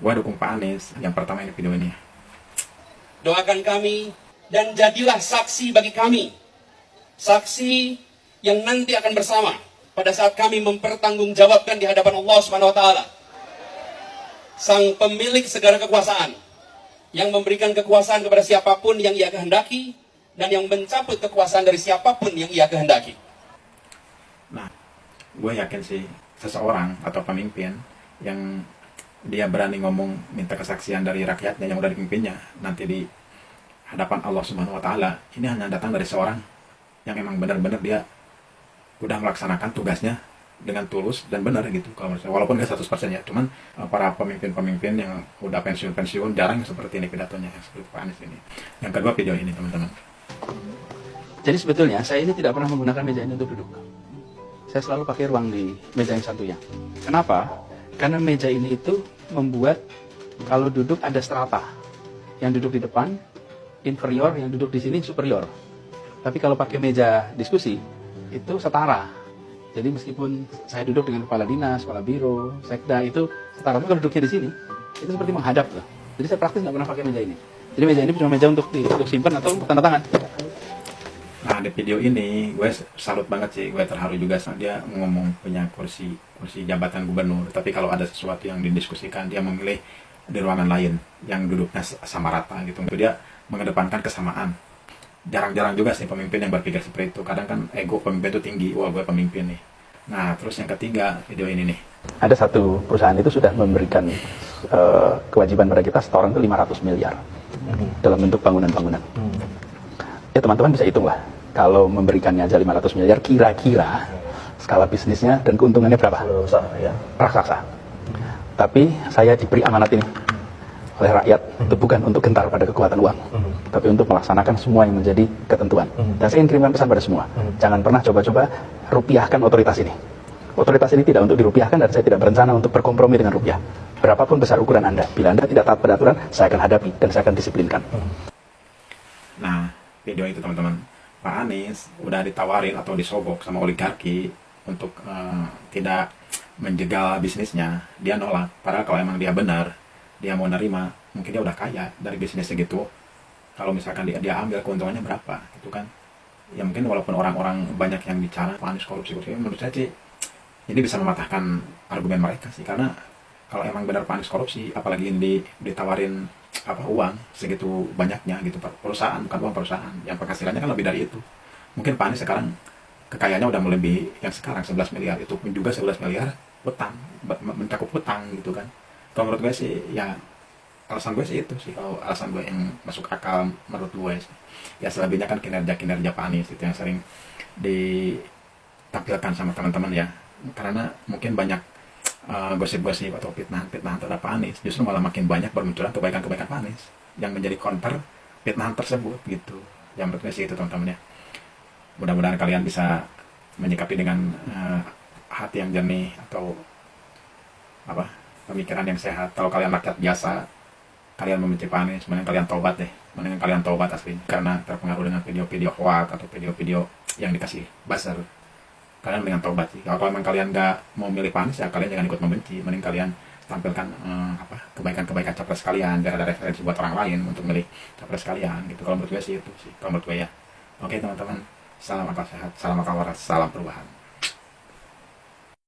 Gua dukung Pak Anies yang pertama ini video ini. Doakan kami dan jadilah saksi bagi kami. Saksi yang nanti akan bersama pada saat kami mempertanggungjawabkan di hadapan Allah Subhanahu wa taala. Sang pemilik segala kekuasaan yang memberikan kekuasaan kepada siapapun yang ia kehendaki dan yang mencabut kekuasaan dari siapapun yang ia kehendaki. Nah, gue yakin sih seseorang atau pemimpin yang dia berani ngomong minta kesaksian dari rakyatnya yang udah dipimpinnya nanti di hadapan Allah Subhanahu wa taala, ini hanya datang dari seorang yang emang benar-benar dia udah melaksanakan tugasnya dengan tulus dan benar gitu. Kalau menurut saya, walaupun nggak 100% ya, cuman para pemimpin-pemimpin yang udah pensiun-pensiun jarang seperti ini pidatonya, seperti Pak Anies ini. Yang kedua video ini teman-teman. Jadi sebetulnya saya ini tidak pernah menggunakan meja ini untuk duduk. Saya selalu pakai ruang di meja yang satunya. Kenapa? Karena meja ini itu membuat kalau duduk ada strata. Yang duduk di depan inferior, yang duduk di sini superior. Tapi kalau pakai meja diskusi itu setara. Jadi meskipun saya duduk dengan kepala dinas, kepala biro, sekda itu setara. Tapi kalau duduknya di sini itu seperti menghadap loh. Jadi saya praktis nggak pernah pakai meja ini. Jadi meja ini cuma meja untuk simpan atau untuk tanda tangan. Nah, di video ini gue salut banget sih, gue terharu juga sama dia ngomong punya kursi jabatan gubernur, tapi kalau ada sesuatu yang didiskusikan dia memilih di ruangan lain yang duduknya sama rata gitu. Dia mengedepankan kesamaan. Jarang-jarang juga sih pemimpin yang berpikir seperti itu. Kadang kan ego pemimpin itu tinggi, wah gue pemimpin nih. Nah, terus yang ketiga video ini nih. Ada satu perusahaan itu sudah memberikan kewajiban pada kita setoran itu 500 miliar dalam bentuk bangunan-bangunan. Ya teman-teman bisa hitung lah, kalau memberikannya aja 500 miliar, kira-kira skala bisnisnya dan keuntungannya berapa? Raksasa. Tapi saya diberi amanat ini oleh rakyat, itu bukan untuk gentar pada kekuatan uang, tapi untuk melaksanakan semua yang menjadi ketentuan. Dan saya ingin kirimkan pesan pada semua, jangan pernah coba-coba rupiahkan otoritas ini. Otoritas ini tidak untuk dirupiahkan dan saya tidak berencana untuk berkompromi dengan rupiah. Berapapun besar ukuran Anda, bila Anda tidak taat pada aturan, saya akan hadapi dan saya akan disiplinkan. Nah, video itu teman-teman, Pak Anies udah ditawarin atau disobok sama oligarki untuk tidak menjegal bisnisnya, dia nolak. Padahal kalau emang dia benar, dia mau nerima, mungkin dia udah kaya dari bisnis segitu. Kalau misalkan dia ambil keuntungannya berapa, gitu kan? Ya mungkin walaupun orang-orang banyak yang bicara Pak Anies korupsi, menurut saya sih ini bisa mematahkan argumen mereka sih. Karena kalau emang benar Pak Anies korupsi, apalagi ini ditawarin uang segitu banyaknya gitu, perusahaan bukan uang perusahaan, yang penghasilannya kan lebih dari itu. Mungkin Pak Anies sekarang kekayaannya udah melebihi yang sekarang 11 miliar, itu pun juga 11 miliar utang, mencakup utang gitu kan. Kalau menurut gue sih, ya alasan gue sih itu sih, kalau alasan gue yang masuk akal menurut gue sih. Ya selebihnya kan kinerja Pak Anies itu yang sering ditampilkan sama teman-teman ya, karena mungkin banyak gosip-gosip atau fitnah terhadap Pak Anies, justru malah makin banyak bermunculan kebaikan-kebaikan Pak Anies yang menjadi counter fitnah tersebut gitu. Yang menurut gue sih itu teman-teman ya. Mudah-mudahan kalian bisa menyikapi dengan hati yang jernih atau pemikiran yang sehat. Kalau kalian rakyat biasa, kalian membenci Pak Anies, mending kalian taubat deh, mending kalian taubat asli, karena terpengaruh dengan video-video hoax atau video-video yang dikasih buzzer. Kalian dengan taubat sih. Kalau memang kalian nggak mau milih Pak Anies, ya kalian jangan ikut membenci, mending kalian tampilkan kebaikan-kebaikan capres kalian, biar ada referensi buat orang lain untuk milih capres kalian gitu. Kalau menurut gue sih itu sih, kalau menurut gue ya. Oke teman-teman, salam akal sehat, salam akal waras, salam perubahan.